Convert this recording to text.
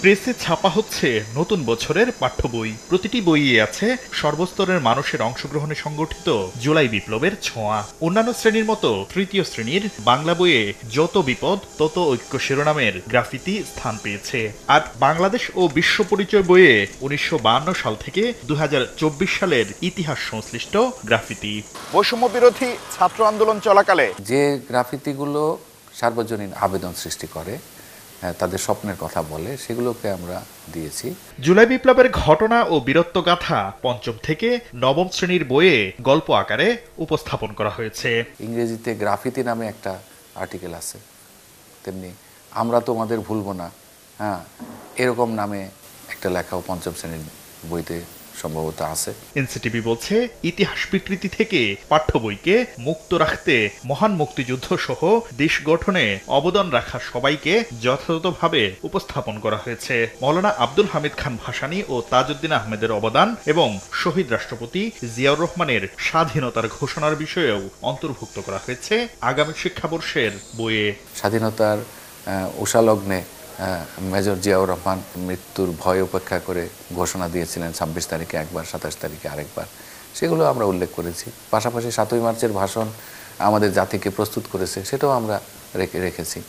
প্রেসে ছাপা হচ্ছে নতুন বছরের পাঠ্য বই। প্রতিটি বইয়ে আছে সর্বস্তরের মানুষের অংশগ্রহণে সংগঠিত জুলাই বিপ্লবের ছোঁয়া। অন্যান্য শ্রেণীর মতো তৃতীয় শ্রেণীর বাংলা বইয়ে যত বিপদ তত ঐক্য শিরোনামের গ্রাফিতি স্থান পেয়েছে। আর বাংলাদেশ ও বিশ্ব পরিচয় বইয়ে ১৯৫২ সাল থেকে ২০২৪ সালের ইতিহাস সংশ্লিষ্ট গ্রাফিতি। বৈষম্য বিরোধী ছাত্র আন্দোলন চলাকালে যে গ্রাফিতিগুলো সার্বজনীন আবেদন সৃষ্টি করে, তাদের স্বপ্নের কথা বলে, সেগুলোকে আমরা দিয়েছি। জুলাই বিপ্লবের ঘটনা ও বীরত্বগাথা পঞ্চম থেকে নবম শ্রেণীর বইয়ে গল্প আকারে উপস্থাপন করা হয়েছে। ইংরেজিতে গ্রাফিতি নামে একটা আর্টিকেল আছে, তেমনি আমরা তোমাদের ভুলবো না, এরকম নামে একটা লেখাও পঞ্চম শ্রেণীর বইতে সম্ভবত আছে। এনসিটিভি বলছে, ইতিহাস বিকৃতি থেকে পাঠ্য বইকে মুক্ত রাখতে মহান মুক্তিযুদ্ধ সহ দেশ গঠনে অবদান রাখা সবাইকে যথাযথভাবে উপস্থাপন করা হয়েছে। মৌলানা আব্দুল হামিদ খান ভাসানী ও তাজউদ্দিন আহমেদের অবদান এবং শহীদ রাষ্ট্রপতি জিয়াউর রহমানের স্বাধীনতার ঘোষণার বিষয়েও অন্তর্ভুক্ত করা হয়েছে আগামী শিক্ষাবর্ষের বইয়ে। স্বাধীনতার উষালগ্নে মেজর জিয়াউর রহমান মৃত্যুর ভয় উপেক্ষা করে ঘোষণা দিয়েছিলেন ২৬ তারিখে একবার, ২৭ তারিখে আরেকবার, সেগুলো আমরা উল্লেখ করেছি। পাশাপাশি ৭ই মার্চের ভাষণ আমাদের জাতিকে প্রস্তুত করেছে, সেটাও আমরা রেখেছি।